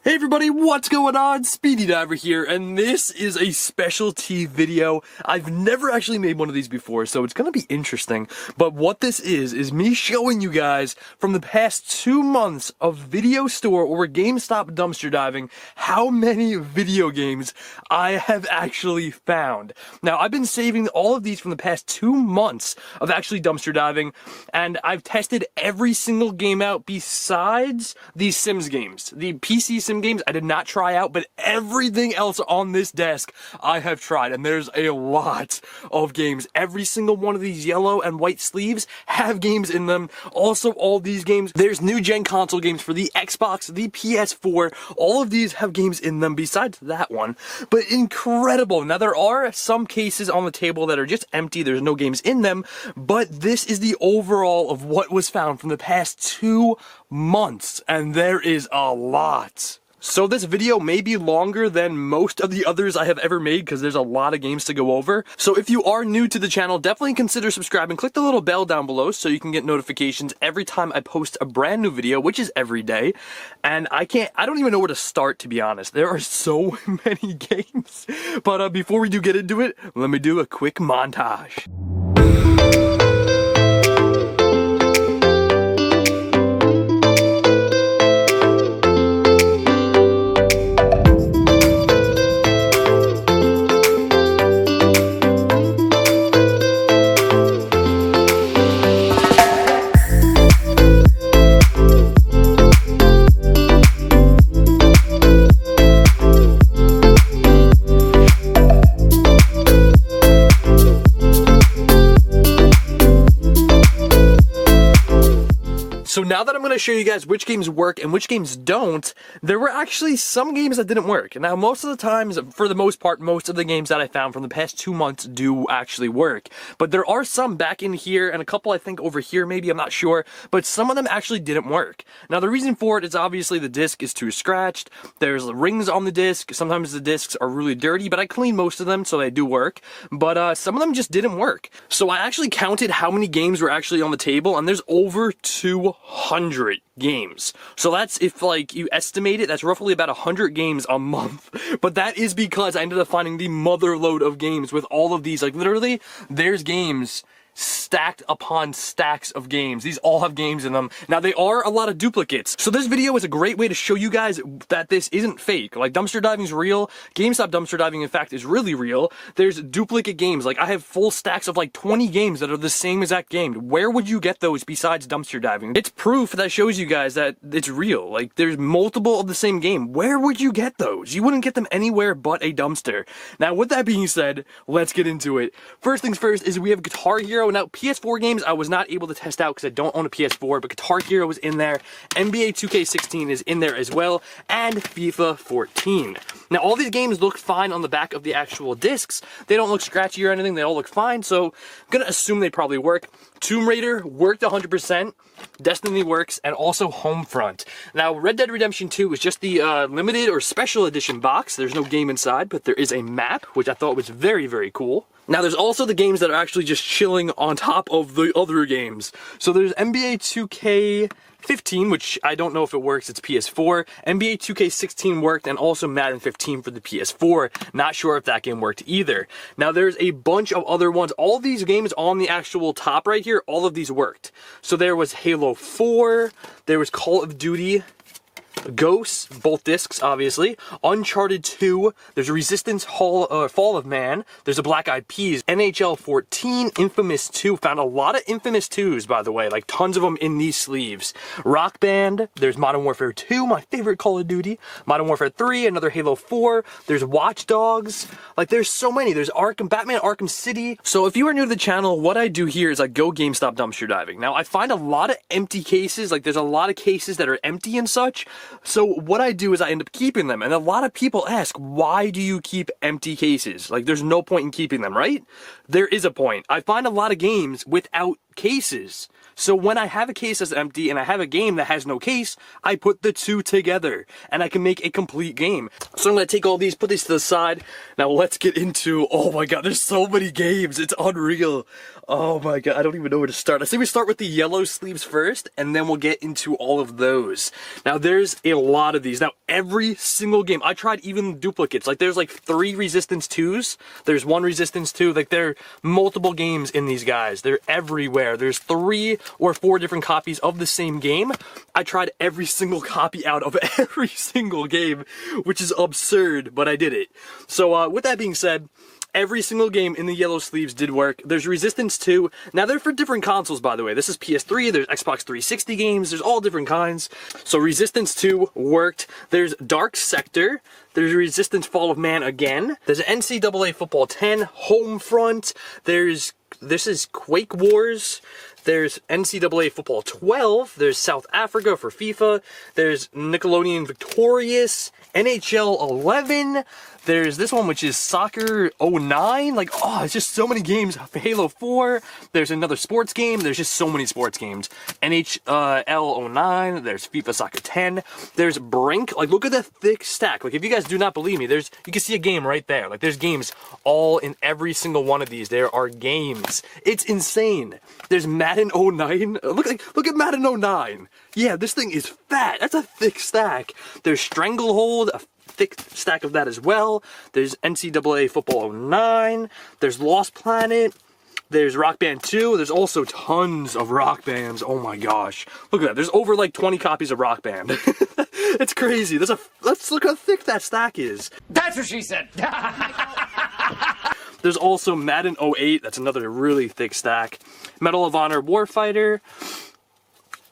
Hey everybody, what's going on? Speedy Diver here, and this is a specialty video. I've never actually made one of these before, so it's gonna be interesting. But what this is me showing you guys from the past 2 months of video store or GameStop dumpster diving, how many video games I have actually found. Now, I've been saving all of these from the past 2 months of actually dumpster diving, and I've tested every single game out besides these Sims games. The PC Sims games I did not try out, but everything else on this desk I have tried, and there's a lot of games. Every single one of these yellow and white sleeves have games in them. Also, all these games, there's new gen console games for the Xbox, the PS4, all of these have games in them besides that one, but incredible. Now, there are some cases on the table that are just empty, there's no games in them, but this is the overall of what was found from the past 2 months, and there is a lot. So this video may be longer than most of the others I have ever made because there's a lot of games to go over. So if you are new to the channel, definitely consider subscribing. Click the little bell down below so you can get notifications every time I post a brand new video, which is every day. And I don't even know where to start, to be honest. There are so many games. But before we do get into it, let me do a quick montage. So now that I'm going to show you guys which games work and which games don't, there were actually some games that didn't work. Now, most of the times, for the most part, most of the games that I found from the past 2 months do actually work. But there are some back in here and a couple I think over here maybe, I'm not sure, but some of them actually didn't work. Now, the reason for it is obviously the disc is too scratched, there's rings on the disc, sometimes the discs are really dirty, but I cleaned most of them so they do work, but some of them just didn't work. So I actually counted how many games were actually on the table, and there's over 200 games. So that's, if like you estimate it, that's roughly about 100 games a month. But that is because I ended up finding the mother load of games with all of these. Like literally, there's games stacked upon stacks of games. These all have games in them. Now, they are a lot of duplicates. So this video is a great way to show you guys that this isn't fake. Like, dumpster diving is real. GameStop dumpster diving, in fact, is really real. There's duplicate games. Like, I have full stacks of like 20 games that are the same exact game. Where would you get those besides dumpster diving? It's proof that shows you guys that it's real. Like, there's multiple of the same game. Where would you get those? You wouldn't get them anywhere but a dumpster. Now, with that being said, let's get into it. First things first is we have Guitar Hero. Now, PS4 games I was not able to test out because I don't own a PS4, but Guitar Hero is in there, NBA 2K16 is in there as well, and FIFA 14. Now, all these games look fine on the back of the actual discs. They don't look scratchy or anything, they all look fine, so I'm gonna assume they probably work. Tomb Raider worked 100%, Destiny works, and also Homefront. Now, Red Dead Redemption 2 is just the limited or special edition box. There's no game inside, but there is a map, which I thought was very, very cool. Now, there's also the games that are actually just chilling on top of the other games. So there's NBA 2K15, which I don't know if it works, it's PS4. NBA 2K16 worked, and also Madden 15 for the PS4. Not sure if that game worked either. Now, there's a bunch of other ones. All these games on the actual top right here, all of these worked. So there was Halo 4, there was Call of Duty Ghosts, both discs, obviously. Uncharted 2, there's Resistance Fall of Man, there's a Black Eyed Peas, NHL 14, Infamous 2, found a lot of Infamous 2s, by the way, like tons of them in these sleeves. Rock Band, there's Modern Warfare 2, my favorite Call of Duty, Modern Warfare 3, another Halo 4, there's Watch Dogs, like there's so many, there's Batman Arkham City. So if you are new to the channel, what I do here is I go GameStop dumpster diving. Now, I find a lot of empty cases, like there's a lot of cases that are empty and such. So what I do is I end up keeping them, and a lot of people ask, why do you keep empty cases? Like, there's no point in keeping them, right? There is a point. I find a lot of games without cases. So when I have a case that's empty and I have a game that has no case, I put the two together and I can make a complete game. So I'm going to take all these, put these to the side. Now let's get into, oh my god, there's so many games. It's unreal. Oh my god, I don't even know where to start. I say we start with the yellow sleeves first and then we'll get into all of those. Now there's a lot of these. Now every single game, I tried even duplicates. Like there's like 3 Resistance 2s. There's 1 Resistance 2. Like there are multiple games in these guys. They're everywhere. There's 3 or 4 different copies of the same game. I tried every single copy out of every single game, which is absurd, but I did it. So with that being said, every single game in the yellow sleeves did work. There's Resistance 2. Now they're for different consoles, by the way. This is PS3, there's Xbox 360 games, there's all different kinds. So Resistance 2 worked. There's Dark Sector. There's Resistance Fall of Man again. There's NCAA Football 10, Homefront. This is Quake Wars. There's NCAA Football 12. There's South Africa for FIFA. There's Nickelodeon Victorious. NHL 11. There's this one, which is Soccer 09. Like, oh, it's just so many games. Halo 4. There's another sports game. There's just so many sports games. NHL 09. There's FIFA Soccer 10. There's Brink. Like, look at the thick stack. Like, if you guys do not believe me, you can see a game right there. Like, there's games all in every single one of these. There are games. It's insane. There's Madden 09. Look at Madden 09. Yeah, this thing is fat. That's a thick stack. There's Stranglehold, a thick stack of that as well. There's NCAA Football 09. There's Lost Planet. There's Rock Band 2. There's also tons of Rock Bands. Oh my gosh. Look at that. There's over like 20 copies of Rock Band. It's crazy. Let's look how thick that stack is. That's what she said. There's also Madden 08. That's another really thick stack. Medal of Honor Warfighter.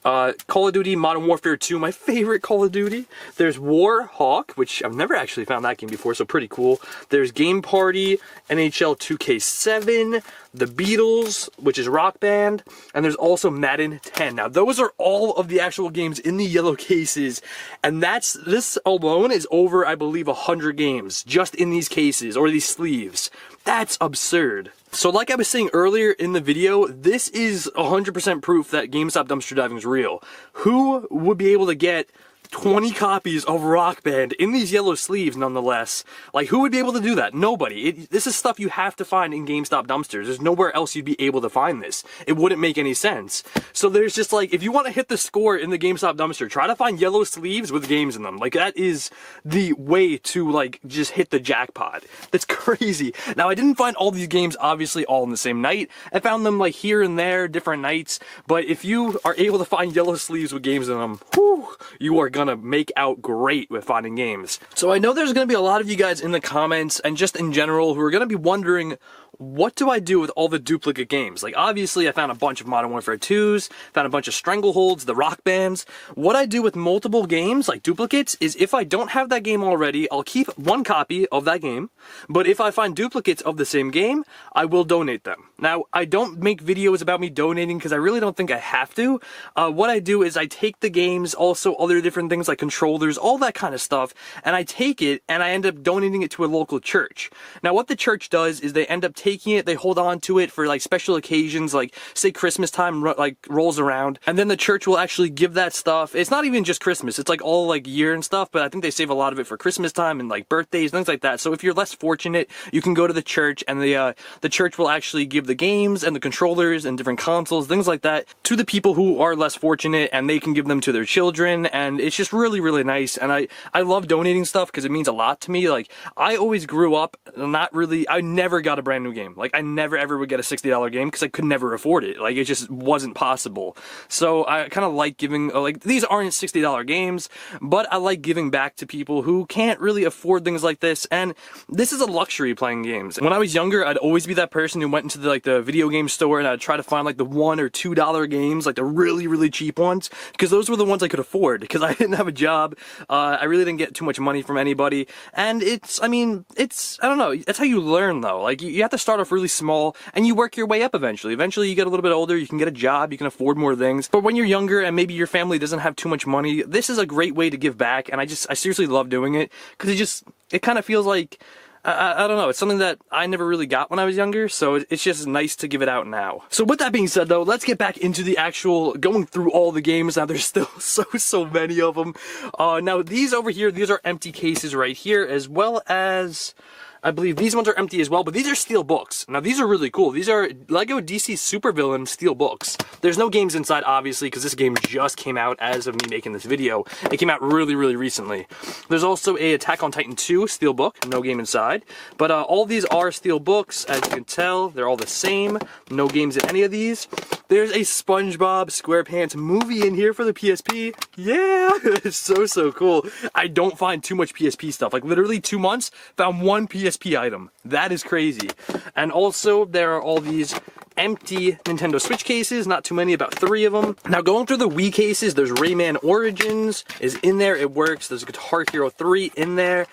Call of Duty Modern Warfare 2, my favorite Call of Duty. There's Warhawk, which I've never actually found that game before, so pretty cool. There's Game Party, NHL 2K7, The Beatles, which is Rock Band, and there's also Madden 10. Now, those are all of the actual games in the yellow cases, and this alone is over, I believe, 100 games, just in these cases, or these sleeves. That's absurd. So like I was saying earlier in the video, this is 100% proof that GameStop dumpster diving is real. Who would be able to get 20 copies of Rock Band in these yellow sleeves nonetheless? Like, who would be able to do that? Nobody. This is stuff you have to find in GameStop dumpsters. There's nowhere else you'd be able to find this. It wouldn't make any sense. So there's just like, if you want to hit the score in the GameStop dumpster, try to find yellow sleeves with games in them. Like, that is the way to, like, just hit the jackpot. That's crazy. Now, I didn't find all these games, obviously, all in the same night. I found them, like, here and there, different nights. But if you are able to find yellow sleeves with games in them, whew, you are gonna make out great with finding games. So I know there's gonna be a lot of you guys in the comments and just in general who are gonna be wondering, what do I do with all the duplicate games? Like, obviously I found a bunch of Modern Warfare 2s, found a bunch of Strangleholds, the Rock Bands. What I do with multiple games, like duplicates, is if I don't have that game already, I'll keep one copy of that game, but if I find duplicates of the same game, I will donate them. Now, I don't make videos about me donating because I really don't think I have to. What I do is I take the games, also other different things like controllers, all that kind of stuff, and I take it and I end up donating it to a local church. Now, what the church does is they end up taking it, they hold on to it for like special occasions, like say Christmas time like rolls around, and then the church will actually give that stuff. It's not even just Christmas, it's like all like year and stuff, but I think they save a lot of it for Christmas time and like birthdays, things like that. So if you're less fortunate, you can go to the church and the church will actually give the games and the controllers and different consoles, things like that, to the people who are less fortunate, and they can give them to their children, and it's just really, really nice. And I love donating stuff because it means a lot to me. Like, I always grew up I never got a brand new game. Like, I never ever would get a $60 game because I could never afford it. Like, it just wasn't possible. So I kind of like giving, like, these aren't $60 games, but I like giving back to people who can't really afford things like this, and this is a luxury playing games. When I was younger, I'd always be that person who went into the video game store and I'd try to find like the $1 or $2 games, like the really, really cheap ones, because those were the ones I could afford because I didn't have a job. I really didn't get too much money from anybody, and I don't know, that's how you learn though. Like, you have to start off really small and you work your way up eventually. Eventually you get a little bit older, you can get a job, you can afford more things. But when you're younger and maybe your family doesn't have too much money, this is a great way to give back, and I seriously love doing it because it kind of feels like, I don't know, it's something that I never really got when I was younger, so it's just nice to give it out now. So with that being said though, let's get back into the actual going through all the games. Now there's still so many of them. Now these over here, these are empty cases right here, as well as I believe these ones are empty as well, but these are steel books. Now these are really cool. These are LEGO DC Supervillain steel books. There's no games inside, obviously, because this game just came out as of me making this video. It came out really recently. There's also a Attack on Titan 2 steel book, no game inside. But all these are steel books, as you can tell. They're all the same. No games in any of these. There's a SpongeBob SquarePants movie in here for the PSP. Yeah, it's so cool. I don't find too much PSP stuff. Like literally 2 months, found one PSP item. That is crazy. And also there are all these empty Nintendo Switch cases, not too many, about 3 of them. Now going through the Wii cases, there's Rayman Origins is in there, it works. There's Guitar Hero 3 in there.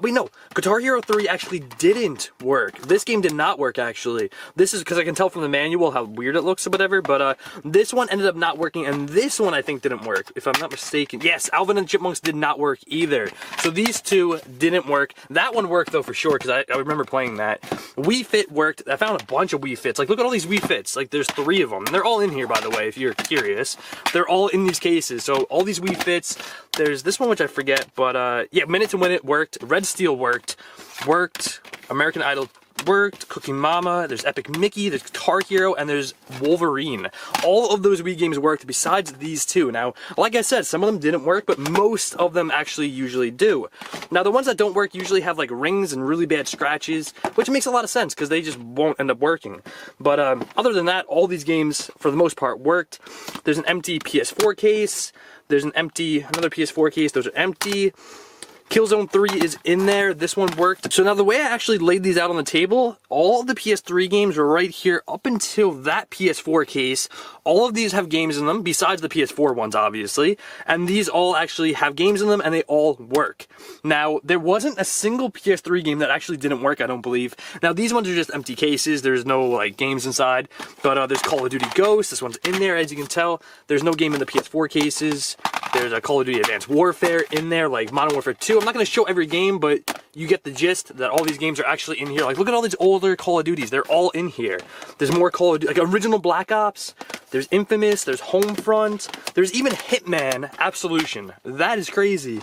Wait, no, Guitar Hero 3 actually didn't work. This game did not work, actually. This is because I can tell from the manual how weird it looks or whatever, but this one ended up not working, and this one I think didn't work, if I'm not mistaken. Yes, Alvin and the Chipmunks did not work either. So these two didn't work. That one worked, though, for sure, because I remember playing that. Wii Fit worked. I found a bunch of Wii Fits. Like, look at all these Wii Fits. Like, there's 3 of them. And they're all in here, by the way, if you're curious. They're all in these cases. So all these Wii Fits. There's this one, which I forget, but yeah, Minute to Win It worked. Red Steel worked. American Idol worked. Cooking Mama. There's Epic Mickey. There's Guitar Hero, and there's Wolverine. All of those Wii games worked besides these 2. Now, like I said, some of them didn't work, but most of them actually usually do. Now, the ones that don't work usually have like rings and really bad scratches, which makes a lot of sense because they just won't end up working. But other than that, all these games, for the most part, worked. There's an empty PS4 case. There's another PS4 case. Those are empty. Killzone 3 is in there. This one worked. So now the way I actually laid these out on the table, all of the PS3 games were right here up until that PS4 case. All of these have games in them, besides the PS4 ones, obviously. And these all actually have games in them, and they all work. Now, there wasn't a single PS3 game that actually didn't work, I don't believe. Now, these ones are just empty cases. There's no, like, games inside. But there's Call of Duty Ghosts. This one's in there, as you can tell. There's no game in the PS4 cases. There's a Call of Duty Advanced Warfare in there, like Modern Warfare 2. I'm not going to show every game, but you get the gist that all these games are actually in here. Like, look at all these older Call of Duties. They're all in here. There's more Call of Duty, like original Black Ops. There's Infamous. There's Homefront. There's even Hitman Absolution. That is crazy.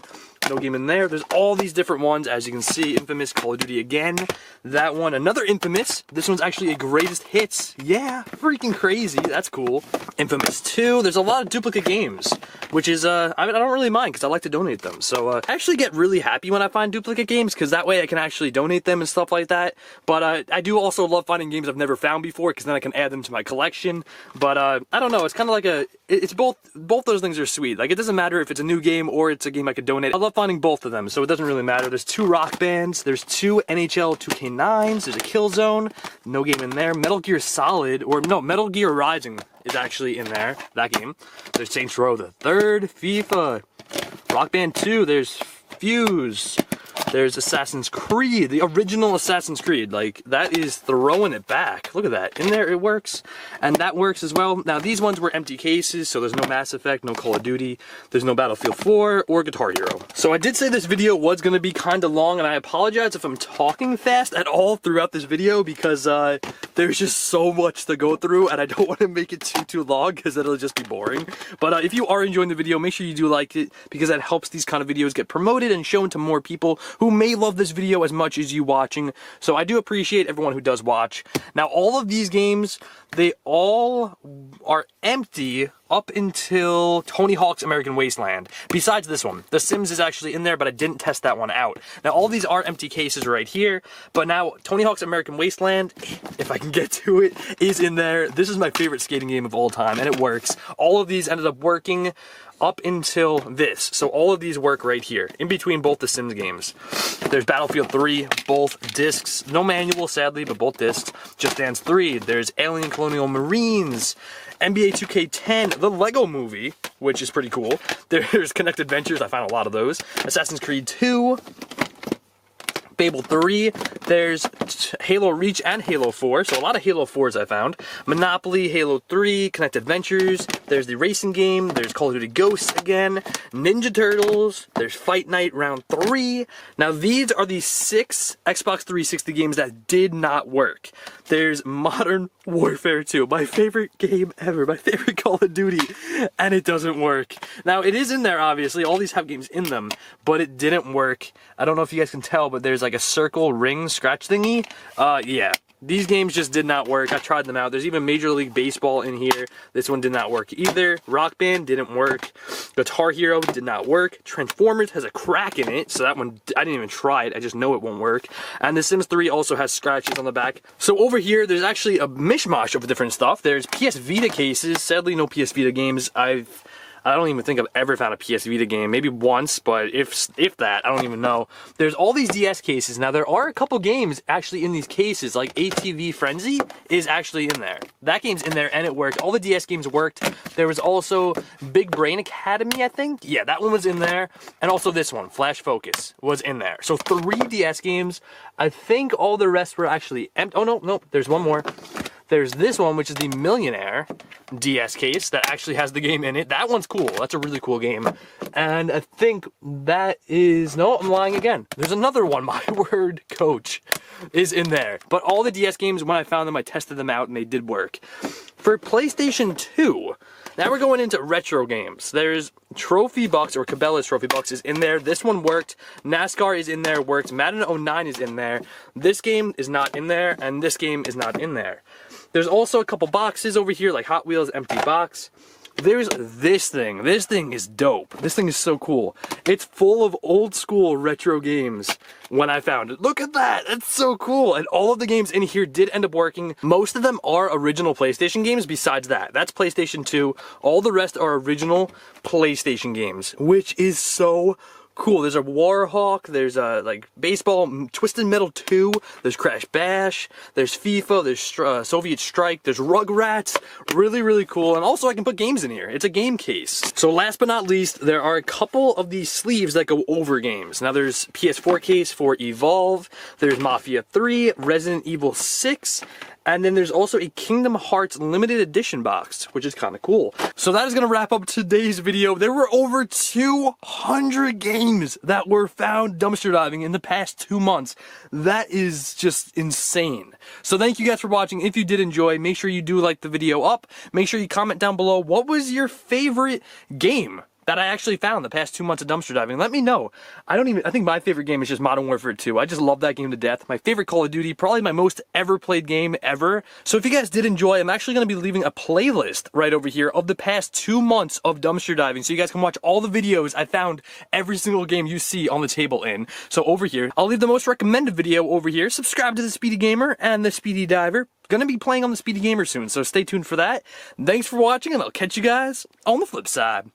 No game in there. There's all these different ones, as you can see. Infamous, Call of Duty again. That one, another Infamous. This one's actually a greatest hits. Yeah, freaking crazy. That's cool. Infamous 2. There's a lot of duplicate games, which is, I don't really mind because I like to donate them. So, I actually get really happy when I find duplicate games because that way I can actually donate them and stuff like that. But, I do also love finding games I've never found before because then I can add them to my collection. But, I don't know. It's kind of like it's both those things are sweet. Like, it doesn't matter if it's a new game or it's a game I could donate. I love finding both of them, so it doesn't really matter. There's 2 Rock Bands, there's 2 NHL 2K9s, there's a Killzone, no game in there. Metal Gear Solid, or no, Metal Gear Rising is actually in there, that game. There's Saints Row the Third, FIFA, Rock Band 2, there's Fuse, there's Assassin's Creed, the original Assassin's Creed. Like, that is throwing it back. Look at that. In there, it works. And that works as well. Now, these ones were empty cases, so there's no Mass Effect, no Call of Duty. There's no Battlefield 4 or Guitar Hero. So I did say this video was going to be kind of long, and I apologize if I'm talking fast at all throughout this video because there's just so much to go through, and I don't want to make it too long because it'll just be boring. But if you are enjoying the video, make sure you do like it because that helps these kind of videos get promoted and shown to more people who may love this video as much as you watching. So I do appreciate everyone who does watch. Now, all of these games, they all are empty up until Tony Hawk's American Wasteland. Besides this one, The Sims is actually in there, but I didn't test that one out. Now, all these are empty cases right here, but now Tony Hawk's American Wasteland, if I can get to it, is in there. This is my favorite skating game of all time, and it works. All of these ended up working up until this. So all of these work right here, in between both the Sims games. There's Battlefield 3, both discs. No manual, sadly, but both discs. Just Dance 3. There's Alien Colonial Marines. NBA 2K10, the Lego Movie, which is pretty cool. There's Connect Adventures, I found a lot of those. Assassin's Creed 2. Fable 3, There's Halo Reach and Halo 4, so a lot of Halo 4s I found. Monopoly, Halo 3, Connect Adventures, there's the racing game, there's Call of Duty Ghosts again, Ninja Turtles, there's Fight Night Round 3. Now these are the 6 Xbox 360 games that did not work. There's Modern Warfare 2, my favorite game ever, my favorite Call of Duty, and it doesn't work. Now it is in there obviously, all these have games in them, but it didn't work. I don't know if you guys can tell, but there's like a circle ring scratch thingy. Yeah. These games just did not work. I tried them out. There's even Major League Baseball in here. This one did not work either. Rock Band didn't work. Guitar Hero did not work. Transformers has a crack in it, so that one, I didn't even try it. I just know it won't work. And The Sims 3 also has scratches on the back. So over here, there's actually a mishmash of different stuff. There's PS Vita cases. Sadly, no PS Vita games. I don't even think I've ever found a PS Vita game. Maybe once, but if that, I don't even know. There's all these DS cases. Now, there are a couple games actually in these cases, like ATV Frenzy is actually in there. That game's in there, and it worked. All the DS games worked. There was also Big Brain Academy, I think. Yeah, that one was in there. And also this one, Flash Focus, was in there. So 3 DS games. I think all the rest were actually empty. Oh, no, there's one more. There's this one, which is the Millionaire DS case that actually has the game in it. That one's cool. That's a really cool game. And I think that is... No, I'm lying again. There's another one. My Word Coach is in there. But all the DS games, when I found them, I tested them out and they did work. For PlayStation 2, now we're going into retro games. There's Trophy Bucks, or Cabela's Trophy Bucks is in there. This one worked. NASCAR is in there, worked. Madden 09 is in there. This game is not in there, and this game is not in there. There's also a couple boxes over here, like Hot Wheels empty box. There's this thing. This thing is dope. This thing is so cool. It's full of old school retro games when I found it. Look at that. That's so cool. And all of the games in here did end up working. Most of them are original PlayStation games besides that. That's PlayStation 2. All the rest are original PlayStation games, which is so cool. There's a Warhawk, there's like baseball, Twisted Metal 2, there's Crash Bash, there's FIFA, there's Soviet Strike, there's Rugrats. Really, really cool. And also I can put games in here. It's a game case. So last but not least, there are a couple of these sleeves that go over games. Now there's PS4 case for Evolve, there's Mafia 3, Resident Evil 6, and then there's also a Kingdom Hearts limited edition box, which is kind of cool. So that is going to wrap up today's video. There were over 200 games that were found dumpster diving in the past 2 months. That is just insane. So thank you guys for watching. If you did enjoy, make sure you do like the video up. Make sure you comment down below, what was your favorite game that I actually found the past 2 months of dumpster diving? Let me know. I think my favorite game is just Modern Warfare 2. I just love that game to death. My favorite Call of Duty, probably my most ever played game ever. So if you guys did enjoy, I'm actually going to be leaving a playlist right over here of the past 2 months of dumpster diving, so you guys can watch all the videos I found every single game you see on the table in. So over here, I'll leave the most recommended video over here. Subscribe to the Speedy Gamer and the Speedy Diver. Gonna be playing on the Speedy Gamer soon, so stay tuned for that. Thanks for watching, and I'll catch you guys on the flip side.